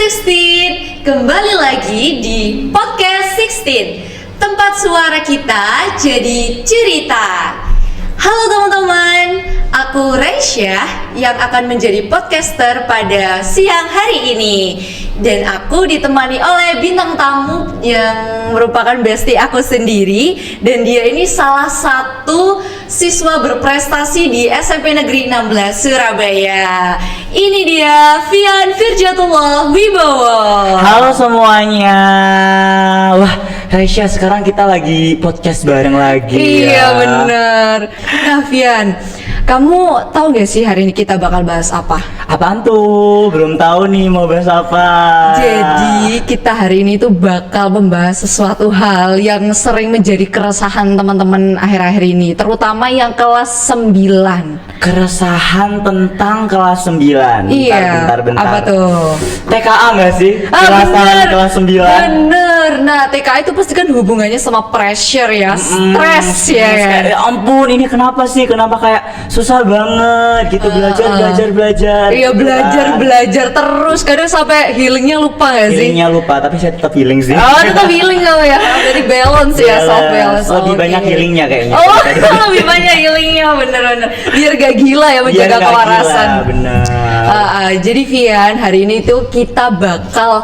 16, kembali lagi di Podcast 16, tempat suara kita jadi cerita. Halo teman-teman, aku Raisyah yang akan menjadi podcaster pada siang hari ini. Dan aku ditemani oleh bintang tamu yang merupakan bestie aku sendiri. Dan dia ini salah satu siswa berprestasi di SMP Negeri 16 Surabaya. Ini dia Fian Firjatullah Wibowo. Halo semuanya. Wah, Raisyah, sekarang kita lagi podcast bareng lagi. Iya bener. Nah Fian, kamu tahu gak sih hari ini kita bakal bahas apa? Apaan tuh? Belum tahu nih mau bahas apa. Jadi kita hari ini tuh bakal membahas sesuatu hal yang sering menjadi keresahan teman-teman akhir-akhir ini, terutama yang kelas 9. Keresahan tentang kelas 9. Iya. Bentar. Apa tuh? TKA nggak sih? Keresahan Bener. kelas 9. Bener. Nah TKA itu pasti kan hubungannya sama pressure ya, stres ya. Ya ampun, ini kenapa sih? Kenapa kayak susah banget gitu belajar. Iya belajar terus, kadang sampai healingnya lupa gak sih? Healingnya lupa, tapi saya tetap healing sih. Oh tetap healing kamu ya, jadi balance ya, self balance. Lebih banyak healingnya kayaknya. Oh lebih banyak healingnya, bener-bener. Biar gak gila ya menjaga kewarasan. Bener. Jadi Fian, hari ini tuh kita bakal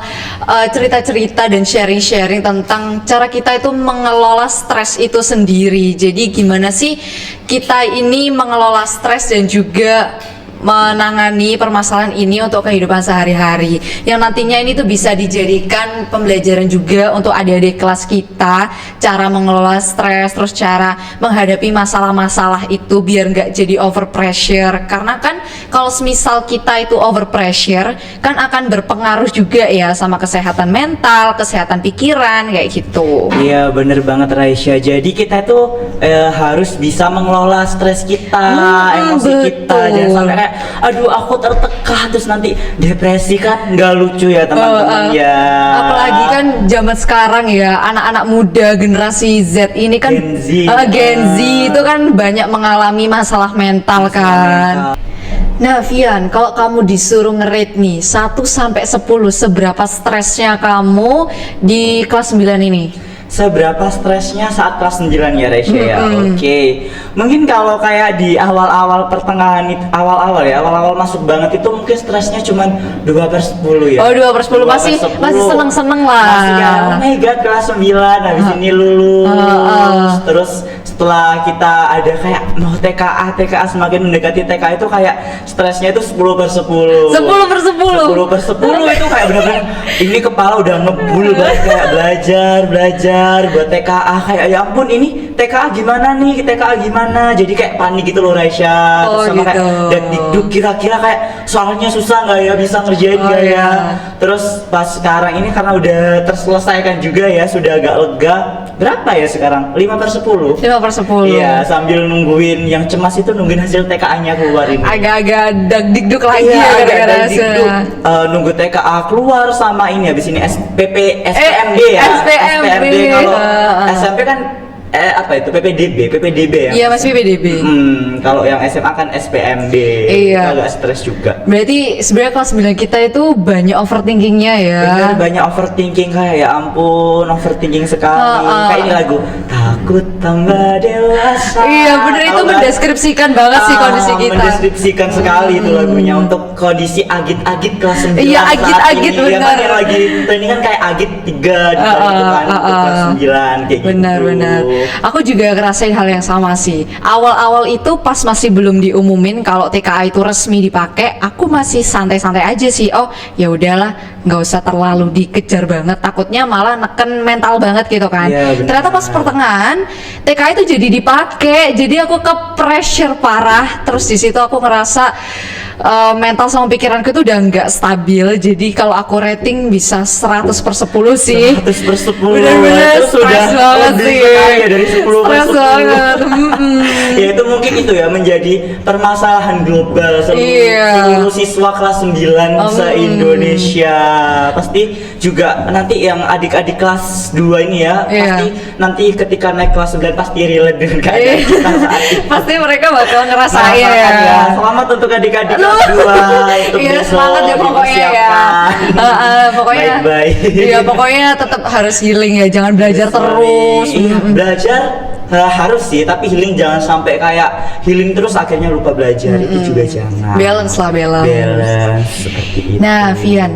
cerita-cerita dan sharing-sharing tentang cara kita itu mengelola stres itu sendiri. Jadi gimana sih kita ini mengelola stres dan juga menangani permasalahan ini untuk kehidupan sehari-hari, yang nantinya ini tuh bisa dijadikan pembelajaran juga untuk adik-adik kelas kita, cara mengelola stres, terus cara menghadapi masalah-masalah itu biar nggak jadi over pressure. Karena kan kalau semisal kita itu over pressure kan akan berpengaruh juga ya sama kesehatan mental, kesehatan pikiran kayak gitu. Iya bener banget Raisyah. Jadi kita tuh harus bisa mengelola stres kita, emosi kita. Jangan sampai kayak aduh aku tertekan terus nanti depresi, kan nggak lucu ya teman-teman ya. Apalagi kan zaman sekarang ya, anak-anak muda generasi Z ini kan Gen Z itu kan banyak mengalami masalah mental kan. Nah Fian, kalau kamu disuruh nge-rate nih 1 sampai 10, seberapa stresnya kamu di kelas 9 ini? Seberapa stresnya saat kelas 9 ya Raisyah ya? Oke. Mungkin kalau kayak di awal-awal pertengahan awal-awal masuk banget itu mungkin stresnya cuma 2/10 ya. Oh 2/10 masih seneng-seneng lah. Masih ya, oh my god kelas 9 habis ini lulus. Terus setelah kita ada kayak mau TKA semakin mendekati TKA itu kayak stresnya itu 10/10. 10/10 itu kayak bener-bener ini kepala udah ngebul banget, kayak belajar buat TKA, kayak ya ampun ini TKA gimana jadi kayak panik gitu loh Raisyah. Oh, terus sama gitu. kayak dan dikduk kira-kira kayak soalnya susah nggak ya, bisa ngerjain nggak ya. Terus pas sekarang ini karena udah terselesaikan juga ya, sudah agak lega. Berapa ya sekarang? 5/10. 5/10. Iya, sambil nungguin yang cemas itu nungguin hasil TKA-nya keluar ini. Agak-agak dagdikduk lagi ya gara-gara nunggu TKA keluar sama ini habis ini SPMB ya. SPMB. Kalau SMP kan apa itu PPDB ya? Iya masih PPDB. Kalau yang SMA kan SPMB. Iya. Agak stres juga. Berarti sebenarnya kelas 9 kita itu banyak overthinkingnya ya. Bener, banyak overthinking, kayak ya ampun overthinking sekali. Kayak ini lagu takut tambah dewasa. Iya bener, itu mendeskripsikan banget sih kondisi kita. Mendeskripsikan sekali itu lagunya untuk kondisi agit-agit kelas 9. Iya agit-agit bener. Ya kan yang lagi trending kan kayak agit 3 di kan untuk kelas 9 kayak bener, gitu. Bener. Aku juga ngerasain hal yang sama sih. Awal-awal itu pas masih belum diumumin kalau TKA itu resmi dipakai, aku masih santai-santai aja sih. Oh ya udahlah, nggak usah terlalu dikejar banget. Takutnya malah neken mental banget gitu kan. Ya, ternyata pas pertengahan TKA itu jadi dipakai, jadi aku ke pressure parah. Terus di situ aku ngerasa mental sama pikiranku itu udah nggak stabil. Jadi kalau aku rating bisa 100/10 sih. 100/10. Bener-bener stres banget sih. Ya dari 10/10. Banget. Ya itu mungkin itu ya menjadi permasalahan global seluruh siswa kelas 9 se-Indonesia. Pasti juga nanti yang adik-adik kelas 2 ini ya, pasti nanti ketika naik kelas 9 pasti relate dengan keadaan kita saat itu. Pasti mereka bakal ngerasain ya. Selamat untuk adik-adik kelas kelas 2 untuk Iya, besok semangat ya pokoknya ya. dipersiapkan. Pokoknya Baik-baik. iya pokoknya tetap harus healing ya, jangan belajar terus. Iya, belajar harus sih, tapi healing jangan sampai kayak healing terus akhirnya lupa belajar. Itu juga jangan. Balance lah, balance. Balance seperti itu. Nah, Vian,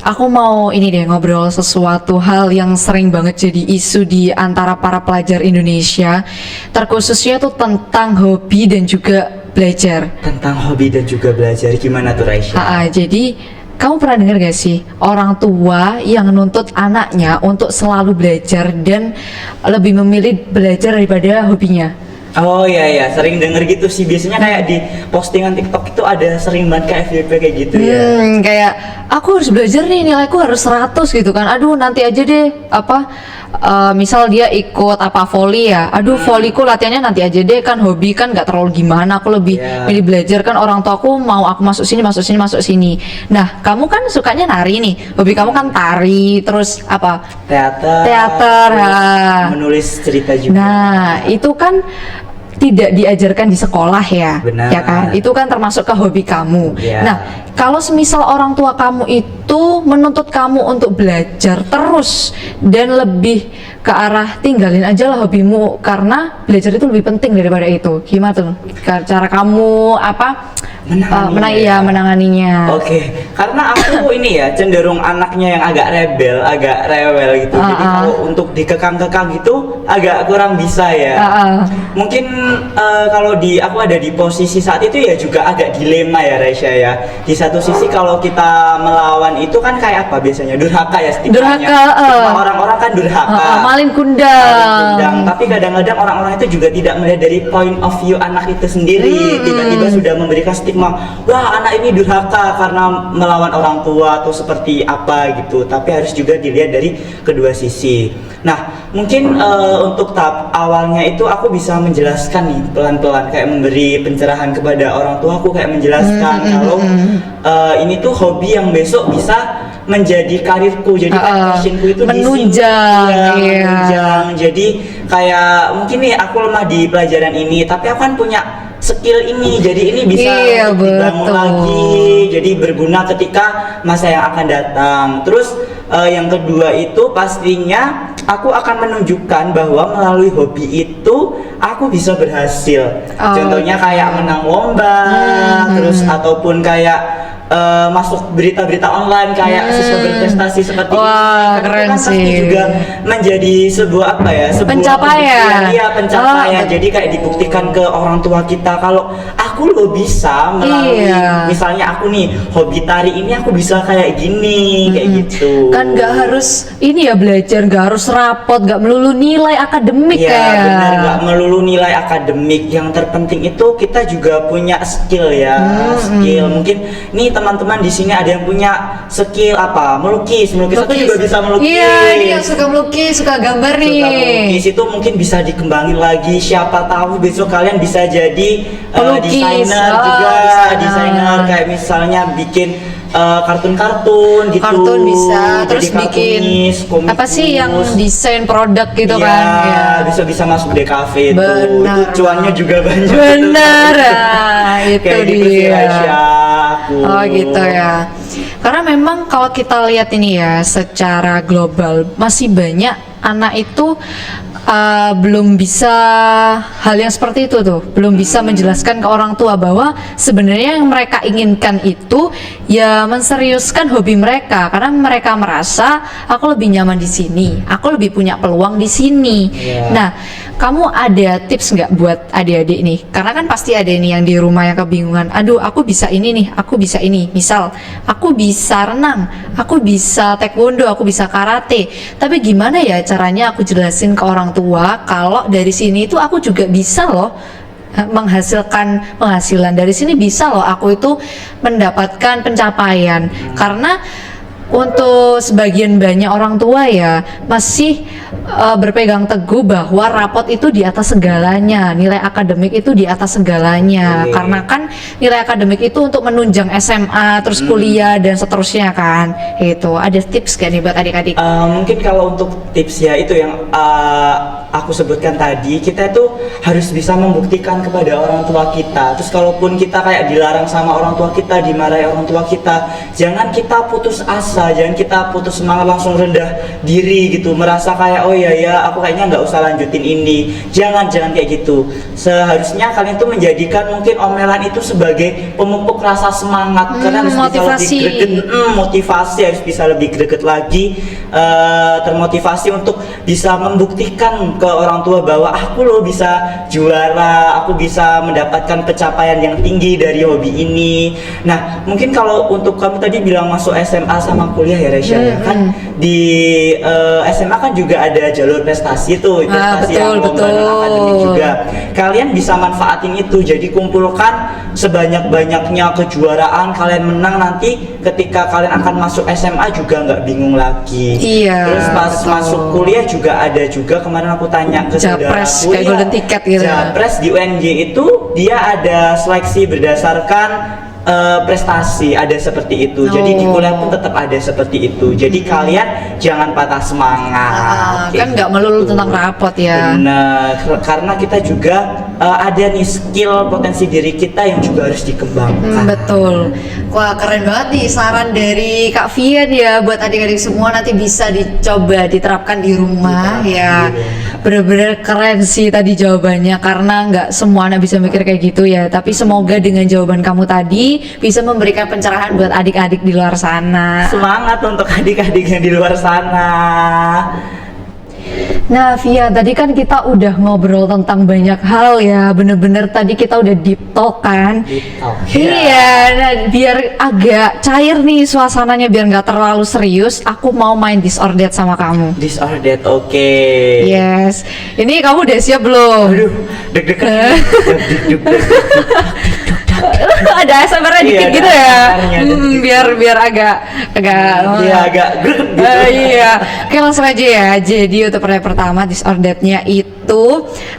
aku mau ini deh ngobrol sesuatu hal yang sering banget jadi isu di antara para pelajar Indonesia, terkhususnya tuh tentang hobi dan juga belajar. Tentang hobi dan juga belajar, gimana tuh Raisya? Jadi kamu pernah dengar gak sih orang tua yang nuntut anaknya untuk selalu belajar dan lebih memilih belajar daripada hobinya? Oh iya, sering denger gitu sih. Biasanya kayak di postingan TikTok itu ada sering banget kayak FYP kayak gitu ya. Kayak aku harus belajar nih, nilaiku harus 100 gitu kan. Aduh nanti aja deh misal dia ikut volley ya. Aduh volleyku latihannya nanti aja deh, kan hobi kan nggak terlalu gimana. Aku lebih milih belajar, kan orang tuaku mau aku masuk sini. Nah kamu kan sukanya nari nih, hobi kamu kan tari, terus teater, menulis cerita juga. Nah itu kan tidak diajarkan di sekolah ya. Benar. Ya kan, itu kan termasuk ke hobi kamu. Nah kalau semisal orang tua kamu itu menuntut kamu untuk belajar terus dan lebih ke arah tinggalin aja lah hobimu karena belajar itu lebih penting daripada itu, gimana tuh cara kamu menanganinya? Oke, karena aku ini ya cenderung anaknya yang agak rewel gitu. Jadi kalau untuk dikekang-kekang gitu agak kurang bisa ya. Mungkin kalau aku ada di posisi saat itu ya juga agak dilema ya Raisya ya. Di satu sisi kalau kita melawan itu kan kayak apa biasanya? Durhaka ya stigmanya. Orang-orang kan durhaka. Malin kundang. Tapi kadang-kadang orang-orang itu juga tidak melihat dari point of view anak itu sendiri. Tiba-tiba sudah memberikan stigma, wah anak ini durhaka karena melawan orang tua atau seperti apa gitu. Tapi harus juga dilihat dari kedua sisi. Nah, mungkin untuk tahap awalnya itu aku bisa menjelaskan nih pelan-pelan, kayak memberi pencerahan kepada orang tua aku, kayak menjelaskan kalau ini tuh hobi yang besok bisa menjadi karirku, jadi passionku itu menunjang. Menunjang. Jadi kayak mungkin nih aku lemah di pelajaran ini, tapi aku kan punya skill ini, jadi ini bisa dibangun lagi, jadi berguna ketika masa yang akan datang. Terus yang kedua itu pastinya aku akan menunjukkan bahwa melalui hobi itu aku bisa berhasil. Contohnya kayak menang lomba, terus ataupun kayak masuk berita-berita online kayak siswa berprestasi seperti ini. Keren kan sih. pasti juga menjadi sebuah pencapaian. Pencapaian. Jadi kayak dibuktikan ke orang tua kita kalau aku lo bisa melalui misalnya aku nih hobi tari ini aku bisa kayak gini, kayak gitu. Kan nggak harus ini ya belajar, nggak harus rapot, nggak melulu nilai akademik ya. Benar, nggak melulu nilai akademik. Yang terpenting itu kita juga punya skill ya. Skill mungkin nih teman-teman di sini ada yang punya skill melukis. Aku juga bisa melukis. Iya, ini yang suka melukis, suka gambar nih. Suka melukis itu mungkin bisa dikembangin lagi. Siapa tahu besok kalian bisa jadi desainer juga, desainer kayak misalnya bikin kartun-kartun gitu. Kartun bisa, terus bikin komik yang desain produk gitu kan? Ya. Bisa masuk DKV itu cuannya juga banyak. Benar, itu dia. Oh gitu ya. Karena memang kalau kita lihat ini ya secara global masih banyak anak itu belum bisa hal yang seperti itu tuh, belum bisa menjelaskan ke orang tua bahwa sebenarnya yang mereka inginkan itu ya menseriuskan hobi mereka, karena mereka merasa aku lebih nyaman di sini, aku lebih punya peluang di sini. Nah, kamu ada tips nggak buat adik-adik nih? Karena kan pasti ada ini yang di rumah yang kebingungan. Aduh, aku bisa ini nih, aku bisa ini. Misal, aku bisa renang, aku bisa taekwondo, aku bisa karate. Tapi gimana ya caranya aku jelasin ke orang tua kalau dari sini itu aku juga bisa loh menghasilkan penghasilan, dari sini bisa loh aku itu mendapatkan pencapaian. Karena untuk sebagian banyak orang tua ya masih berpegang teguh bahwa rapot itu di atas segalanya, nilai akademik itu di atas segalanya. Karena kan nilai akademik itu untuk menunjang SMA, terus kuliah dan seterusnya kan. Itu ada tips gak nih buat adik-adik? Mungkin kalau untuk tips ya itu yang aku sebutkan tadi, kita itu harus bisa membuktikan kepada orang tua kita. Terus kalaupun kita kayak dilarang sama orang tua kita, dimarahi orang tua kita, jangan kita putus asa, jangan kita putus semangat, langsung rendah diri gitu, merasa kayak oh ya aku kayaknya nggak usah lanjutin ini. Jangan kayak gitu. Seharusnya kalian tuh menjadikan mungkin omelan itu sebagai pemupuk rasa semangat, karena harus motivasi. bisa lebih greget, motivasi harus bisa lebih greget lagi, termotivasi untuk bisa membuktikan ke orang tua bahwa aku loh bisa juara, aku bisa mendapatkan pencapaian yang tinggi dari hobi ini. Nah, mungkin kalau untuk kamu tadi bilang masuk SMA sama kuliah ya Resya, ya kan di SMA kan juga ada jalur prestasi tuh, prestasi yang lomba dan akademik juga. Kalian bisa manfaatin itu, jadi kumpulkan sebanyak-banyaknya kejuaraan, kalian menang, nanti ketika kalian akan masuk SMA juga nggak bingung lagi. Iya, Terus pas betul. masuk kuliah juga ada juga, kemarin aku tanya ke Japres, saudaraku, kayak golden ticket gitu. Japres di UNJ itu dia ada seleksi berdasarkan prestasi, ada seperti itu. Jadi di kuliah pun tetap ada seperti itu. Jadi kalian jangan patah semangat. Kan nggak melulu tentang rapot ya. Benar, karena kita juga ada nih skill potensi diri kita yang juga harus dikembangkan. Betul. Wah, keren banget nih saran dari Kak Vian ya, buat adik-adik semua nanti bisa dicoba diterapkan di rumah ya. Bener-bener keren sih tadi jawabannya, karena nggak semua anak bisa mikir kayak gitu ya. Tapi semoga dengan jawaban kamu tadi bisa memberikan pencerahan buat adik-adik di luar sana. Semangat untuk adik-adik yang di luar sana. Nah Via, tadi kan kita udah ngobrol tentang banyak hal ya, bener-bener tadi kita udah deep talk kan. Deep talk, Iya, nah, biar agak cair nih suasananya, biar nggak terlalu serius, aku mau main This or That sama kamu. This or that, oke. Yes, ini kamu udah siap belum? Aduh, deg-degan. Ada ASMR-nya dikit Iya, gitu ya, ASMR-nya dikit. biar agak Iya, agak greget gitu. iya, oke langsung aja ya. Jadi untuk pertanyaan pertama, This or That-nya itu,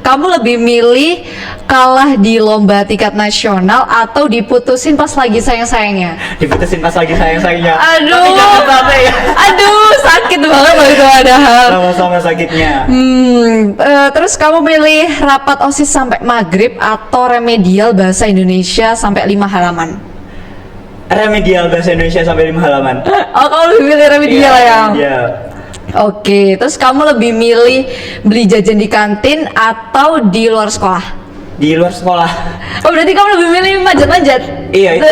kamu lebih milih kalah di lomba tingkat nasional atau diputusin pas lagi sayang-sayangnya? Diputusin pas lagi sayang-sayangnya. Aduh, Tapi jangan sampai ya. aduh, sakit banget loh itu padahal. Sama-sama sakitnya. Terus kamu milih rapat OSIS sampai maghrib atau remedial bahasa Indonesia sampai 5 halaman? Remedial bahasa Indonesia sampai 5 halaman. Oh, kamu lebih milih remedial ya? Iya. Oke, terus kamu lebih milih beli jajan di kantin atau di luar sekolah? Di luar sekolah. Oh, berarti kamu lebih milih manjat-manjat? Iya,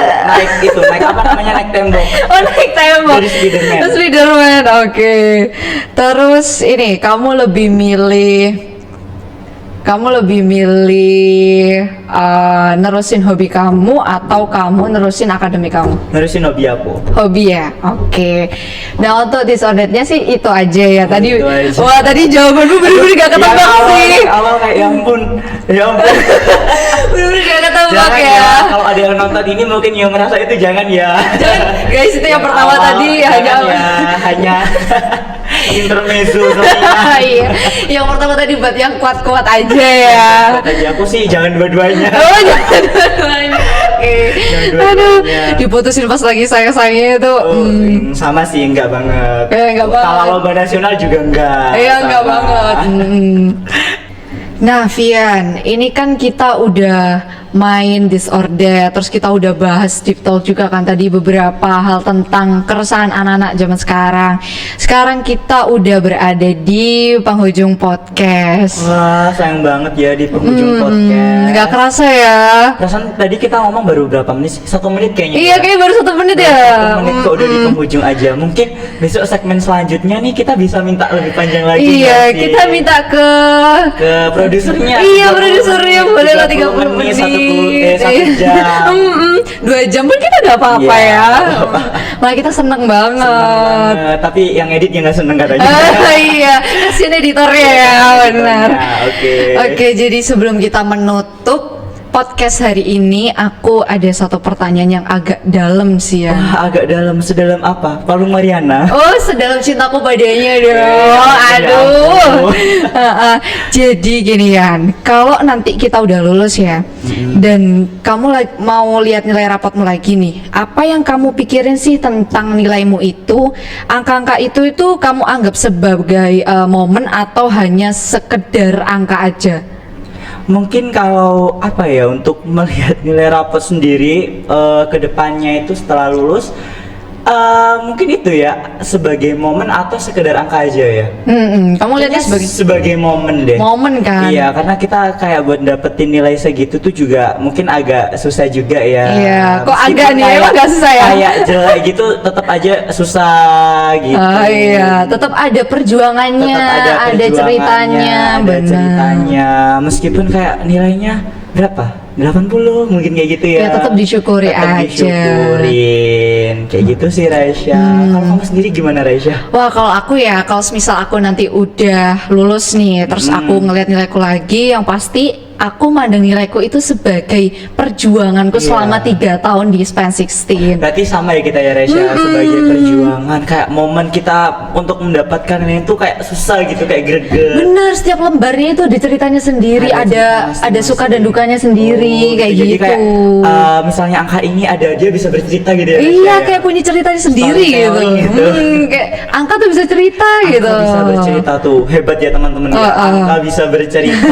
itu naik apa namanya, naik tembok. Oh, naik tembok. Dari Spiderman. Spiderman, oke. Terus ini, kamu lebih milih nerusin hobi kamu atau kamu nerusin akademik kamu? Nerusin hobi aku. Hobi ya, oke. Nah untuk This or That-nya sih itu aja ya. Tadi, Itu aja. wah tadi jawabanmu bener-bener gak ketebak sih. Awal kayak ya ampun. Bener-bener gak ketebak Jangan ya. ya. Kalau ada yang nonton ini mungkin yang merasa itu jangan ya. Jangan, guys, itu yang pertama awal, tadi jangan hanya intermezzo semua. Iya, yang pertama tadi buat yang kuat-kuat aja ya. Tadi aku sih jangan dua-duanya. Oh jangan dua-duanya. Oke. Jangan Aduh, dua-duanya. diputusin pas lagi sayang-sayangnya itu. Sama sih, enggak banget. Enggak banget. Kalau lomba nasional juga enggak. Iya enggak Sama. banget. Nah Vian, ini kan kita udah main This or That, terus kita udah bahas deep talk juga kan tadi beberapa hal tentang keresahan anak-anak zaman sekarang. Sekarang kita udah berada di penghujung podcast. Wah, sayang banget ya di penghujung podcast. Nggak kerasa ya. Perasaan tadi kita ngomong baru berapa menit sih? 1 menit kayaknya. Iya, kayak baru 1 menit ya. 1 menit kok udah di penghujung aja. Mungkin besok segmen selanjutnya nih kita bisa minta lebih panjang lagi. Iya, nggak sih? kita minta ke produsernya. Iya, 30 produsernya menit, boleh lah 30 30 menit. 1 jam. 2 jam pun kita nggak apa-apa Iya, ya. nggak apa-apa. Malah kita seneng banget. Seneng banget. Tapi yang edit yang nggak seneng katanya. Iya, kasihan editornya ya, benar. Oke. Oke, jadi sebelum kita menutup, podcast hari ini aku ada satu pertanyaan yang agak dalam sih ya. Wah, agak dalam, sedalam apa? Palung Mariana. Oh, sedalam cintaku padanya dong. Ya Aduh. ampun. Jadi gini Yan, kalau nanti kita udah lulus ya, dan kamu mau lihat nilai rapotmu lagi nih, apa yang kamu pikirin sih tentang nilaimu itu? Angka-angka itu kamu anggap sebagai momen atau hanya sekedar angka aja? Mungkin kalau apa ya, untuk melihat nilai rapot sendiri ke depannya itu setelah lulus, mungkin itu ya sebagai momen atau sekedar angka aja ya. Kamu lihatnya Kayaknya sebagai sebagai momen deh. momen kan? Iya, karena kita kayak buat dapetin nilai segitu tuh juga mungkin agak susah juga ya. Iya, kok Meskipun agak nih, emang gak susah ya? Kayak jelek gitu, tetap aja susah gitu. Oh iya, tetap ada perjuangannya, Tetap ada ada perjuangannya, ceritanya, ada benar. ceritanya. Meskipun kayak nilainya berapa? 80 mungkin kayak gitu ya. Ya, tetap disyukuri Tetap aja. disyukurin. Kayak gitu sih Raisya. Kalau kamu sendiri gimana Raisya? Wah, kalau aku ya, kalau misal aku nanti udah lulus nih, terus aku ngeliat nilaiku lagi, yang pasti aku mandang nilaiku itu sebagai perjuanganku Iya. selama 3 tahun di Span 16. Berarti sama ya kita ya Resya, sebagai perjuangan kayak momen kita untuk mendapatkan ini tuh kayak susah gitu, kayak greget. Bener, setiap lembarnya itu ada ceritanya sendiri, Ada ada ceritanya suka masing-masing. dan dukanya sendiri, kayak Jadi gitu. kayak misalnya angka ini ada, dia bisa bercerita gitu ya Resya, Iya, ya? kayak punya ceritanya sendiri gitu. Storytelling gitu. Kayak angka tuh bisa cerita Angka gitu. bisa bercerita tuh, hebat ya teman-teman ya. Angka bisa bercerita.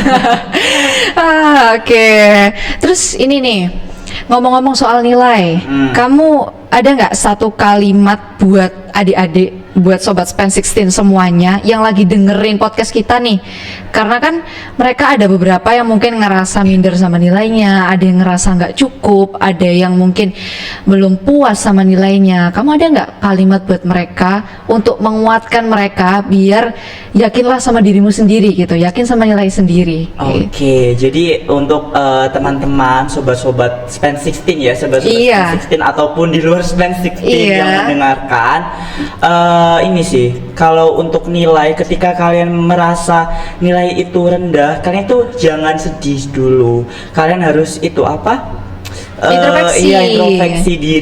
Oke. Terus ini nih, ngomong-ngomong soal nilai, kamu ada nggak satu kalimat buat adik-adik, buat sobat Span 16 semuanya yang lagi dengerin podcast kita nih? Karena kan mereka ada beberapa yang mungkin ngerasa minder sama nilainya, ada yang ngerasa nggak cukup, ada yang mungkin belum puas sama nilainya. Kamu ada nggak kalimat buat mereka untuk menguatkan mereka biar yakinlah sama dirimu sendiri gitu, yakin sama nilai sendiri? Oke, jadi untuk teman-teman, sobat-sobat Span 16 ya, sobat-sobat Iya. Span 16 ataupun di luar Span 16 Iya. yang mendengarkan, ini sih, kalau untuk nilai, ketika kalian merasa nilai itu rendah, kalian tuh jangan sedih dulu. Kalian harus itu apa? Introspeksi. Iya,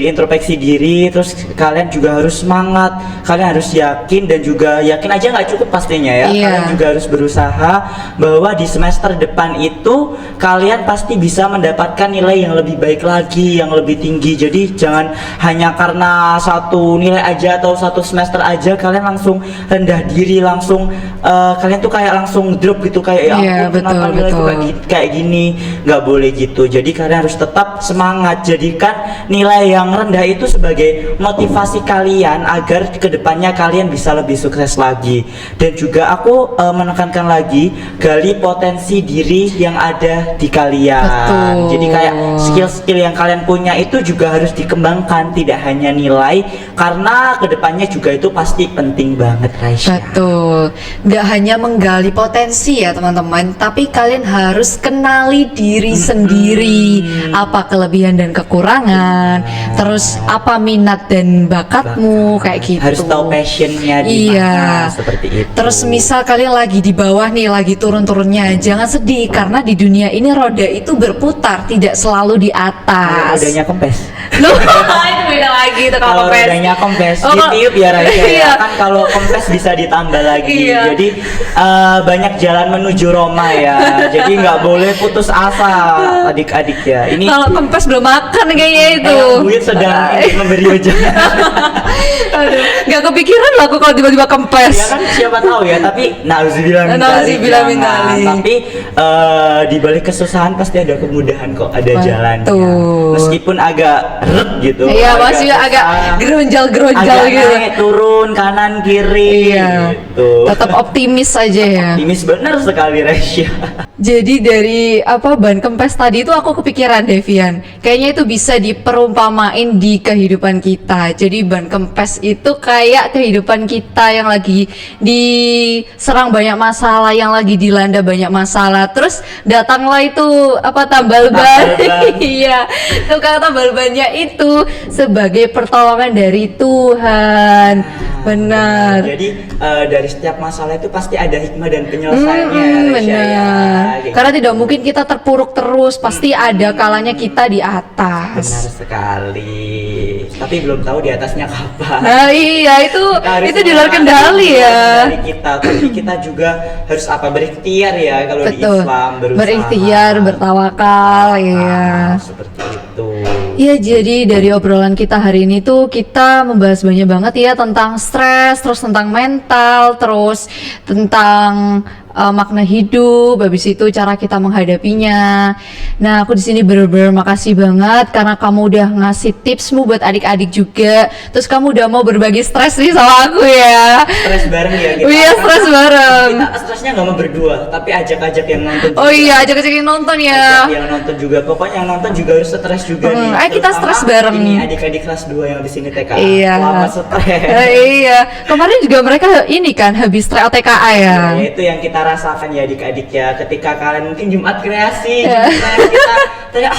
introspeksi diri, terus kalian juga harus semangat, kalian harus yakin, dan juga yakin aja nggak cukup pastinya ya. Iya. Kalian juga harus berusaha bahwa di semester depan itu kalian pasti bisa mendapatkan nilai yang lebih baik lagi, yang lebih tinggi. Jadi jangan hanya karena satu nilai aja atau satu semester aja kalian langsung rendah diri, langsung kalian tuh kayak langsung drop gitu, kayak ya Iya, ampun, kenapa betul, nilaiku betul. kayak gini. Nggak boleh gitu. Jadi kalian harus tetap semangat, jadikan nilai yang rendah itu sebagai motivasi kalian agar kedepannya kalian bisa lebih sukses lagi. Dan juga aku menekankan lagi, gali potensi diri yang ada di kalian. Betul. Jadi kayak skill-skill yang kalian punya itu juga harus dikembangkan, tidak hanya nilai, karena kedepannya juga itu pasti penting banget Raisya. Betul, nggak hanya menggali potensi ya teman-teman, tapi kalian harus kenali diri sendiri, apa kelebihan dan kekurangan, terus apa minat dan bakatmu, kayak gitu. Harus tahu passionnya di Iya. mana, seperti itu. Terus misal kalian lagi di bawah nih, lagi turun-turunnya, jangan sedih karena di dunia ini roda itu berputar, tidak selalu di Kalau atas. rodanya kempes. Loh, itu beda lagi tuh kalau Kalau kempes. rodanya kempes, Oh, ditiup ya Raisya ya. iya. Kan kalau kempes bisa ditambah lagi. Iya. Jadi banyak jalan menuju Roma ya. Jadi nggak boleh putus asa adik-adik ya. Ini Kalau kempes belum makan kayaknya itu. Buyut sedang ingin memberi wejangan. Aduh, nggak kepikiran loh aku kalau tiba-tiba kempes. Ya kan siapa tahu ya, tapi nauzubillah min Nauzubillah min dzalik, jangan. dzalik. Tapi di balik kesusahan pasti ada kemudahan kok, ada Betul. jalannya. Meskipun agak ret gitu. Iya, masih agak susah, geronjal-geronjal agak gitu. naik turun kanan kiri Iya. gitu. Tetap optimis aja ya. Optimis bener sekali Resya. Jadi dari apa ban kempes tadi itu aku kepikiran Devian, kayaknya itu bisa diperumpamain di kehidupan kita. Jadi ban kempes itu kayak kehidupan kita yang lagi diserang banyak masalah, yang lagi dilanda banyak masalah. Terus datanglah itu apa tambal ban. Tambal ban. Iya, tukang tambal bannya itu sebagai pertolongan dari Tuhan. Benar. Jadi dari setiap masalah itu pasti ada hikmah dan penyelesaiannya. Resya, Benar. ya. Kayak Karena gitu. tidak mungkin kita terpuruk terus, pasti ada kalanya kita di Benar atas. sekali. Tapi belum tahu di atasnya kapan. Nah iya itu Harus itu di luar kendali ya. Dari kita, tapi kita juga harus berikhtiar ya kalau di Betul. Islam, berusaha. Berikhtiar, bertawakal, ya. Seperti itu. Iya, jadi dari obrolan kita hari ini tuh kita membahas banyak banget ya tentang stres, terus tentang mental, terus tentang makna hidup, habis itu cara kita menghadapinya. Nah, aku di sini bener-bener makasih banget karena kamu udah ngasih tipsmu buat adik-adik juga. Terus kamu udah mau berbagi stres nih sama aku ya. Stres bareng ya kita. Iya, stres bareng. Kita stresnya nggak mau berdua, tapi ajak-ajak yang nonton. Oh iya, ajak-ajak yang nonton ya. Ajak yang nonton juga. Pokoknya yang nonton juga harus stres juga nih. Ayo kita Terutama stres bareng. Ini adik-adik kelas 2 yang di sini TK. Iya. Selamat stres. Iya, kemarin juga mereka ini kan habis tryout TKA ya. Nah, itu yang kita rasakan ya adik-adik ya. Ketika kalian mungkin Jumat kreasi, Jumat kita tanya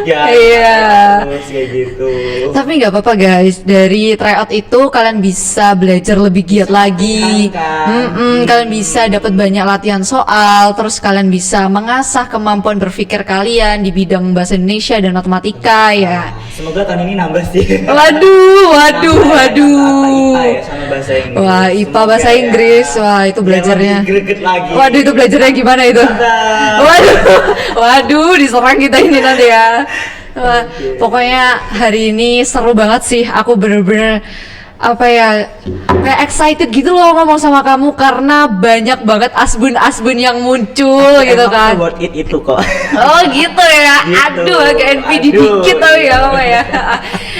ya. Iya. Terus kayak gitu. Tapi nggak apa-apa guys, dari tryout itu kalian bisa belajar lebih giat lagi. Kan. Kalian bisa dapat banyak latihan soal, terus kalian bisa mengasah kemampuan berpikir kalian di bidang bahasa Indonesia dan matematika ya. Semoga tahun ini nambah sih. Waduh. Apa IPA ya sama bahasa Inggris. Wah, IPA Semoga bahasa ya. Inggris, wah itu Biar belajarnya. lebih greget lagi. Waduh, itu belajarnya gimana itu? Waduh, diserang kita ini nanti ya. Wah, pokoknya hari ini seru banget sih. Aku bener-bener apa ya, kayak excited gitu loh ngomong sama kamu karena banyak banget asbun-asbun yang muncul gitu Emang kan. worth it itu kok. Oh gitu ya. Gitu. Aduh, agak NPD Aduh, dikit tapi iya. ya apa ya.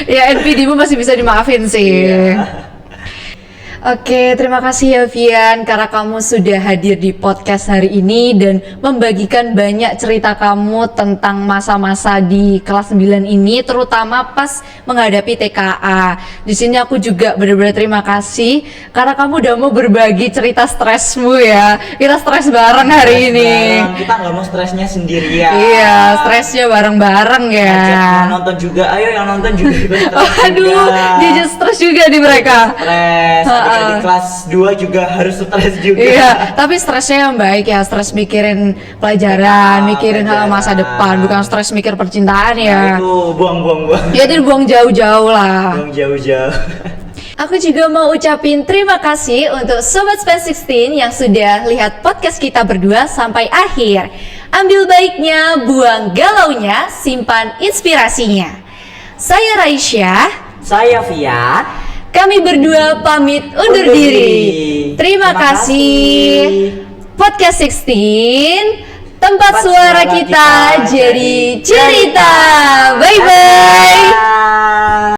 Ya NPD-mu masih bisa dimaafin sih. Iya. Oke, terima kasih ya Vian karena kamu sudah hadir di podcast hari ini dan membagikan banyak cerita kamu tentang masa-masa di kelas 9 ini, terutama pas menghadapi TKA. Di sini aku juga benar-benar terima kasih karena kamu udah mau berbagi cerita stresmu ya. Kita stres bareng hari ini. Bareng, kita nggak mau stresnya sendirian. Iya, stresnya bareng-bareng ya. Ajak yang nonton juga, ayo yang nonton juga ikut stres Oh, aduh, juga. dia just stres juga di mereka. Stres, di kelas 2 juga harus stres juga. Iya, tapi stresnya yang baik ya, stres mikirin pelajaran, mikirin hal masa depan, bukan stres mikir percintaan Nah, ya. itu buang. Ya itu dibuang jauh-jauh lah. Buang jauh-jauh. Aku juga mau ucapin terima kasih untuk Sobat Span 16 yang sudah lihat podcast kita berdua sampai akhir. Ambil baiknya, buang galaunya, simpan inspirasinya. Saya Raisya. Saya Via. Kami berdua pamit undur diri. Terima kasih. Podcast 16, tempat suara kita jadi cerita. Bye bye.